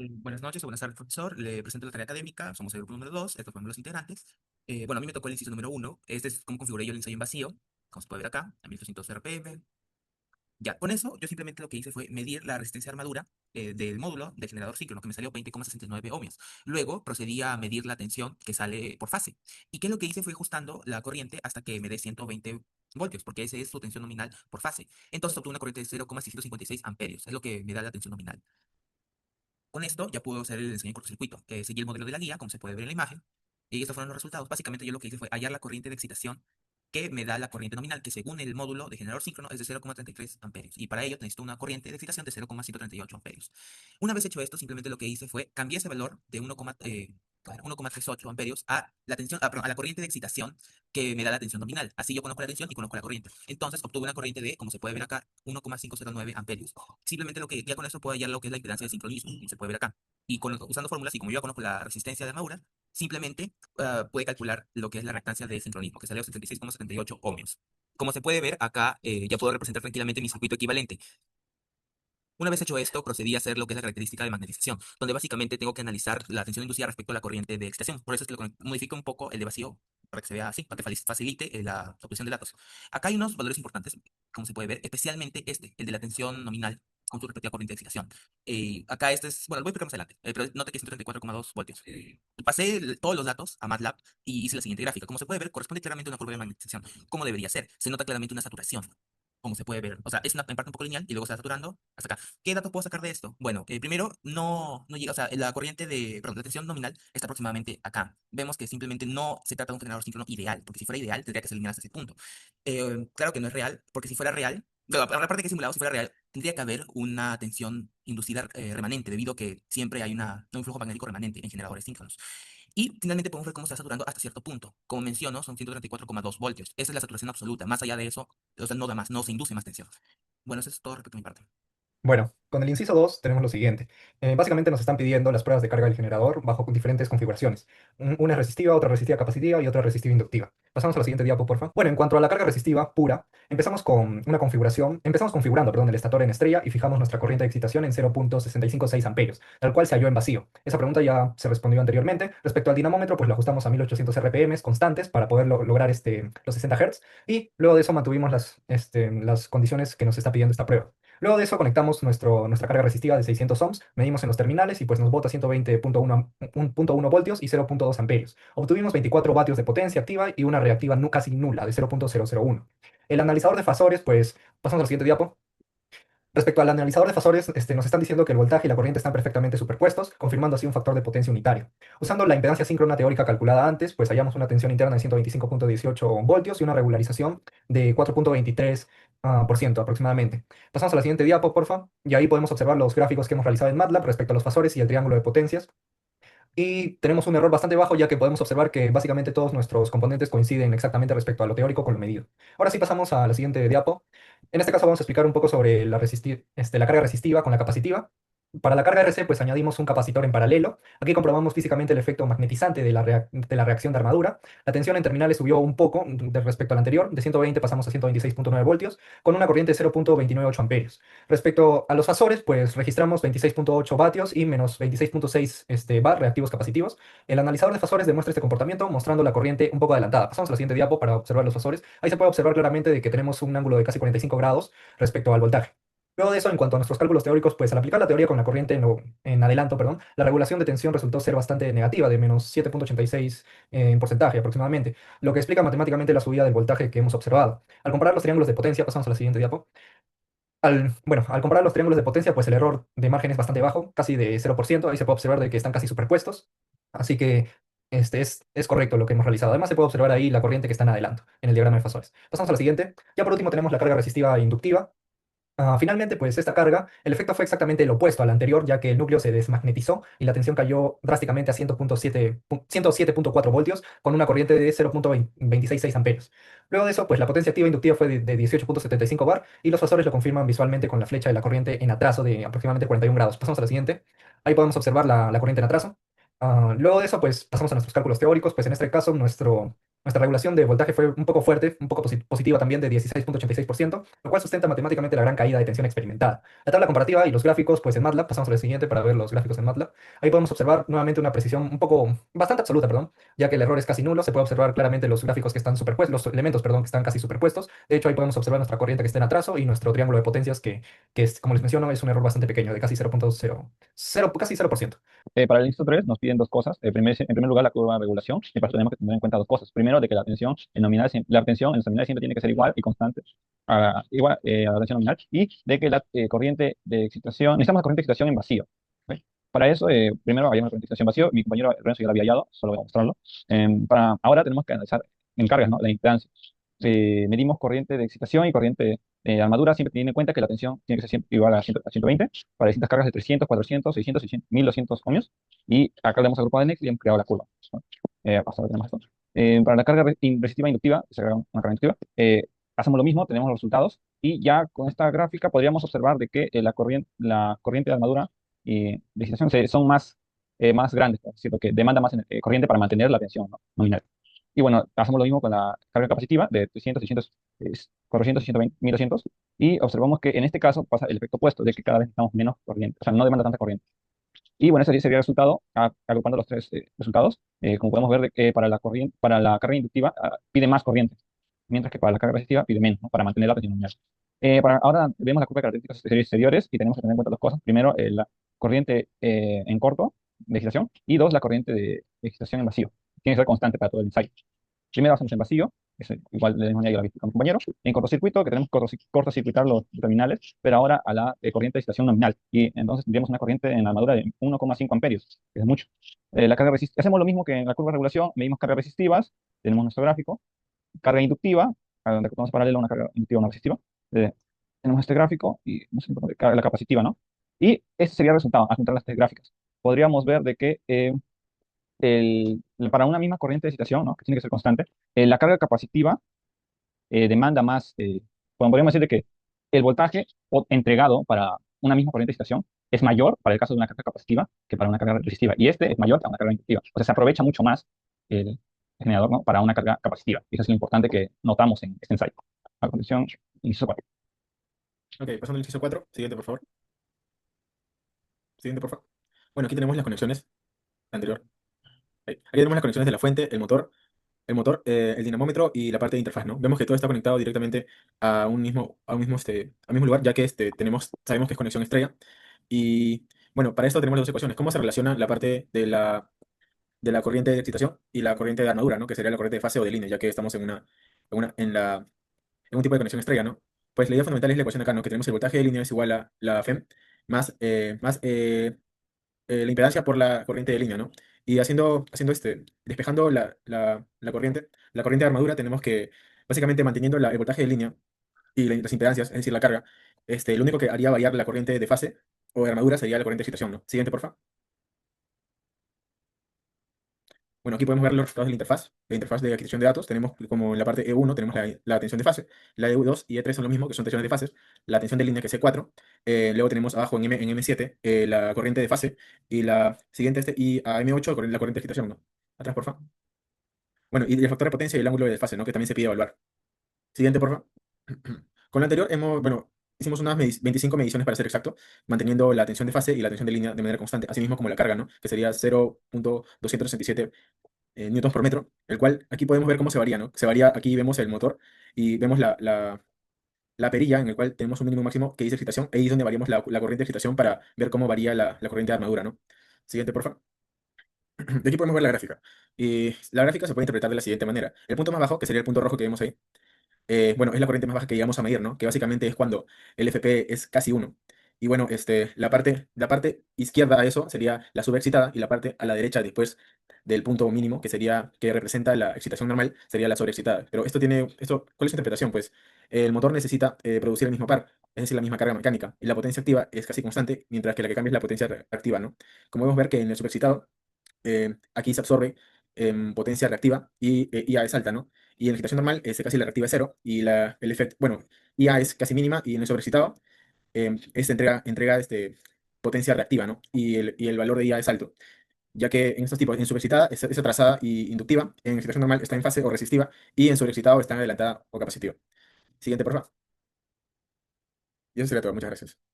Buenas noches o buenas tardes, profesor. Le presento la tarea académica. Somos el grupo número 2. Estos fueron los integrantes. Bueno, a mí me tocó el inciso número 1. Este es cómo configuré yo el ensayo en vacío. Como se puede ver acá, a 1200 RPM. Ya, con eso, yo simplemente lo que hice fue medir la resistencia de armadura del módulo del generador síncrono, que me salió 20,69 ohmios. Luego procedí a medir la tensión que sale por fase. ¿Y qué es lo que hice? Fue ajustando la corriente hasta que me dé 120 voltios, porque esa es su tensión nominal por fase. Entonces obtuve una corriente de 0,656 amperios. Es lo que me da la tensión nominal. Con esto ya puedo hacer el ensayo en cortocircuito. Seguí el modelo de la guía, como se puede ver en la imagen, y estos fueron los resultados. Básicamente yo lo que hice fue hallar la corriente de excitación que me da la corriente nominal, que según el módulo de generador síncrono es de 0,33 amperios. Y para ello necesito una corriente de excitación de 0,138 amperios. Una vez hecho esto, simplemente lo que hice fue cambiar ese valor de 1,38 amperios a la tensión, perdón, a la corriente de excitación que me da la tensión nominal. Así yo conozco la tensión y conozco la corriente. Entonces obtuve una corriente de, como se puede ver acá, 1,509 amperios. Simplemente lo que ya con eso puedo hallar lo que es la impedancia de sincronismo, como se puede ver acá. Y usando fórmulas, y como yo ya conozco la resistencia de armadura, simplemente puede calcular lo que es la reactancia de sincronismo, que salió 76,78 ohmios. Como se puede ver acá, ya puedo representar tranquilamente mi circuito equivalente. Una vez hecho esto, procedí a hacer lo que es la característica de magnetización, donde básicamente tengo que analizar la tensión inducida respecto a la corriente de excitación. Por eso es que lo modifico un poco el de vacío, para que se vea así, para que facilite la obtención de datos. Acá hay unos valores importantes, como se puede ver, especialmente este, el de la tensión nominal con su respectiva corriente de excitación. Acá este es, bueno, lo voy a explicar más adelante, pero note que es 134,2 voltios. Pasé todos los datos a MATLAB y hice la siguiente gráfica. Como se puede ver, corresponde claramente a una curva de magnetización, como debería ser. Se nota claramente una saturación, como se puede ver. O sea, es una en parte un poco lineal y luego se va saturando hasta acá. ¿Qué datos puedo sacar de esto? Bueno, primero, no llega, o sea, la corriente de, perdón, la tensión nominal está aproximadamente acá. Vemos que simplemente no se trata de un generador síncrono ideal, porque si fuera ideal tendría que ser lineal hasta ese punto. Claro que no es real, porque si fuera real, bueno, aparte de que es simulado, si fuera real, tendría que haber una tensión inducida remanente, debido a que siempre hay un flujo magnético remanente en generadores síncronos. Y finalmente podemos ver cómo está saturando hasta cierto punto. Como menciono, son 134,2 voltios. Esa es la saturación absoluta. Más allá de eso, o sea, no da más, no se induce más tensión. Bueno, eso es todo respecto a mi parte. Bueno, con el inciso 2 tenemos lo siguiente. Básicamente nos están pidiendo las pruebas de carga del generador bajo diferentes configuraciones. Una es resistiva, otra resistiva capacitiva y otra resistiva inductiva. Pasamos a la siguiente diapo, porfa. Bueno, en cuanto a la carga resistiva pura, empezamos configurando, perdón, el estator en estrella y fijamos nuestra corriente de excitación en 0,656 amperios, tal cual se halló en vacío. Esa pregunta ya se respondió anteriormente. Respecto al dinamómetro, pues lo ajustamos a 1800 RPM constantes para poder lograr los 60 Hz y luego de eso mantuvimos las condiciones que nos está pidiendo esta prueba. Luego de eso conectamos nuestra carga resistiva de 600 ohms, medimos en los terminales y pues nos bota 120,1 voltios y 0,2 amperios. Obtuvimos 24 vatios de potencia activa y una reactiva casi nula de 0,001. El analizador de fasores, pues pasamos al siguiente diapo. Respecto al analizador de fasores, nos están diciendo que el voltaje y la corriente están perfectamente superpuestos, confirmando así un factor de potencia unitario. Usando la impedancia síncrona teórica calculada antes, pues hallamos una tensión interna de 125,18 voltios y una regularización de 4,23% por ciento aproximadamente. Pasamos a la siguiente diapo, porfa, y ahí podemos observar los gráficos que hemos realizado en MATLAB respecto a los fasores y el triángulo de potencias. Y tenemos un error bastante bajo ya que podemos observar que básicamente todos nuestros componentes coinciden exactamente respecto a lo teórico con lo medido. Ahora sí pasamos a la siguiente diapo. En este caso vamos a explicar un poco sobre la carga resistiva con la capacitiva. Para la carga RC, pues añadimos un capacitor en paralelo. Aquí comprobamos físicamente el efecto magnetizante de la reacción de armadura. La tensión en terminales subió un poco respecto al anterior. De 120 pasamos a 126,9 voltios, con una corriente de 0,298 amperios. Respecto a los fasores, pues registramos 26,8 vatios y menos 26,6 bar reactivos capacitivos. El analizador de fasores demuestra este comportamiento mostrando la corriente un poco adelantada. Pasamos a la siguiente diapo para observar los fasores. Ahí se puede observar claramente de que tenemos un ángulo de casi 45 grados respecto al voltaje. Luego de eso, en cuanto a nuestros cálculos teóricos, pues al aplicar la teoría con la corriente en adelanto, perdón, la regulación de tensión resultó ser bastante negativa, de menos 7,86 en porcentaje aproximadamente, lo que explica matemáticamente la subida del voltaje que hemos observado. Al comparar los triángulos de potencia, pasamos a la siguiente diapo. Al comparar los triángulos de potencia, pues el error de margen es bastante bajo, casi de 0%. Ahí se puede observar de que están casi superpuestos. Así que es correcto lo que hemos realizado. Además, se puede observar ahí la corriente que está en adelanto, en el diagrama de fasores. Pasamos a la siguiente. Ya por último tenemos la carga resistiva inductiva. Finalmente, pues esta carga, el efecto fue exactamente el opuesto al anterior, ya que el núcleo se desmagnetizó y la tensión cayó drásticamente a 107,4 voltios con una corriente de 0,266 amperios. Luego de eso, pues la potencia activa inductiva fue de 18,75 bar y los fasores lo confirman visualmente con la flecha de la corriente en atraso de aproximadamente 41 grados. Pasamos a la siguiente. Ahí podemos observar la corriente en atraso. Luego de eso, pues pasamos a nuestros cálculos teóricos. Pues en este caso, Nuestra regulación de voltaje fue un poco fuerte, un poco positiva también de 16,86%, lo cual sustenta matemáticamente la gran caída de tensión experimentada. La tabla comparativa y los gráficos, pues en MATLAB, pasamos al siguiente para ver los gráficos en MATLAB. Ahí podemos observar nuevamente una precisión un poco, bastante absoluta, perdón, ya que el error es casi nulo. Se puede observar claramente los gráficos que están superpuestos, los elementos, perdón, que están casi superpuestos. De hecho, ahí podemos observar nuestra corriente que está en atraso y nuestro triángulo de potencias que es, como les menciono, es un error bastante pequeño, de casi 0,0, casi 0%. Para el inciso 3 nos piden dos cosas. En primer lugar, la curva de regulación. Y para eso tenemos que tener en cuenta dos cosas. Primero, de que la tensión en nominal, la tensión en los nominales siempre tiene que ser igual y constante a la tensión nominal. Y de que la corriente de excitación, necesitamos la corriente de excitación en vacío. ¿Ok? Para eso, primero había una corriente de excitación en vacío. Mi compañero Renzo ya lo había hallado, solo voy a mostrarlo. Ahora tenemos que analizar en cargas, ¿no? La impedancia. Medimos corriente de excitación y corriente de armadura, siempre teniendo en cuenta que la tensión tiene que ser siempre igual a 120 para distintas cargas de 300, 400, 600, 600, 1200 ohmios. Y acá le hemos agrupado en Next y hemos creado la curva, ¿no? Hasta ahora tenemos esto. Para la carga resistiva inductiva, se agrega una carga inductiva, hacemos lo mismo, tenemos los resultados y ya con esta gráfica podríamos observar de que la corriente de armadura y de excitación son más grandes, es decir, que demanda más corriente para mantener la tensión, ¿no? Nominal. Y bueno, hacemos lo mismo con la carga capacitiva de 300, 600, 400, 120, 1200 y observamos que en este caso pasa el efecto opuesto, de que cada vez necesitamos menos corriente, o sea, no demanda tanta corriente. Y bueno, ese sería el resultado, agrupando los tres resultados. Como podemos ver, de que para la carga inductiva pide más corriente, mientras que para la carga resistiva pide menos, ¿no? Para mantener la tensión nominal. Ahora vemos la curva de características exteriores y tenemos que tener en cuenta dos cosas. Primero, la corriente en corto de excitación y dos, la corriente de excitación en vacío. Tiene que ser constante para todo el ensayo. Primero hacemos en vacío, eso igual de la misma manera que lo había mi compañero, en cortocircuito, que tenemos que cortocircuitar los terminales, pero ahora a la corriente de excitación nominal. Y entonces tendríamos una corriente en la armadura de 1,5 amperios, que es mucho. Hacemos lo mismo que en la curva de regulación, medimos cargas resistivas, tenemos nuestro gráfico, carga inductiva, a donde vamos paralelo a una carga inductiva o una resistiva. Eh, Tenemos este gráfico y no sé, la capacitiva, ¿no? Y ese sería el resultado, al juntar las tres gráficas. Podríamos ver de que para una misma corriente de excitación, ¿no? Que tiene que ser constante, la carga capacitiva demanda más, bueno, podríamos decir de que el voltaje entregado para una misma corriente de excitación es mayor para el caso de una carga capacitiva que para una carga resistiva, y este es mayor para una carga inductiva. O sea, se aprovecha mucho más el generador, ¿no? Para una carga capacitiva. Y eso es lo importante que notamos en este ensayo. A continuación, inciso 4. Ok, pasando al inciso 4. Siguiente, por favor. Siguiente, por favor. Bueno, aquí tenemos las conexiones. Anterior. Aquí tenemos las conexiones de la fuente, el dinamómetro y la parte de interfaz, ¿no? Vemos que todo está conectado directamente al mismo lugar, ya que sabemos que es conexión estrella. Y bueno, para esto tenemos las dos ecuaciones. ¿Cómo se relaciona la parte de la corriente de excitación y la corriente de armadura, ¿no? Que sería la corriente de fase o de línea, ya que estamos en un tipo de conexión estrella, ¿no? Pues la idea fundamental es la ecuación acá, ¿no? Que tenemos el voltaje de línea es igual a la FEM más la impedancia por la corriente de línea, ¿no? Y despejando la corriente de armadura, tenemos que, básicamente manteniendo el voltaje de línea y las impedancias, es decir, la carga, lo único que haría variar la corriente de fase o de armadura sería la corriente de excitación, ¿no? Siguiente, porfa. Bueno, aquí podemos ver los resultados de la interfaz de adquisición de datos. Tenemos como en la parte E1 tenemos la tensión de fase, la E2 y E3 son lo mismo, que son tensiones de fases, la tensión de línea que es E4, luego tenemos abajo en M7 la corriente de fase y la siguiente y a M8 la corriente de excitación, ¿no? Atrás, porfa. Bueno, y el factor de potencia y el ángulo de desfase, ¿no? Que también se pide evaluar. Siguiente, porfa. Con lo anterior bueno, hicimos unas 25 mediciones para ser exacto, manteniendo la tensión de fase y la tensión de línea de manera constante, así mismo como la carga, ¿no? Que sería 0,267 newtons por metro, el cual aquí podemos ver cómo se varía, ¿no? Se varía, aquí vemos el motor y vemos la perilla en el cual tenemos un mínimo máximo que dice excitación, ahí es donde variamos la corriente de excitación para ver cómo varía la corriente de armadura, ¿no? Siguiente, por favor. De aquí podemos ver la gráfica. Y la gráfica se puede interpretar de la siguiente manera. El punto más bajo, que sería el punto rojo que vemos ahí, bueno, es la corriente más baja que llegamos a medir, ¿no? Que básicamente es cuando el FP es casi uno. Y bueno, la parte izquierda a eso sería la subexcitada y la parte a la derecha después del punto mínimo, que representa la excitación normal, sería la sobreexcitada. Pero ¿cuál es su interpretación? Pues el motor necesita producir el mismo par, es decir, la misma carga mecánica, y la potencia activa es casi constante, mientras que la que cambia es la potencia reactiva, ¿no? Como vemos ver que en el subexcitado aquí se absorbe potencia reactiva y IA es alta, ¿no? Y en la excitación normal casi la reactiva es cero y el efecto, bueno, IA es casi mínima y en el sobreexcitado entrega potencia reactiva, ¿no? Y el valor de IA es alto. ya que en estos tipos, en subexcitada es atrasada y inductiva, en excitación normal está en fase o resistiva, y en sobreexcitado está en adelantada o capacitiva. Siguiente, por favor. Y eso sería todo. Muchas gracias.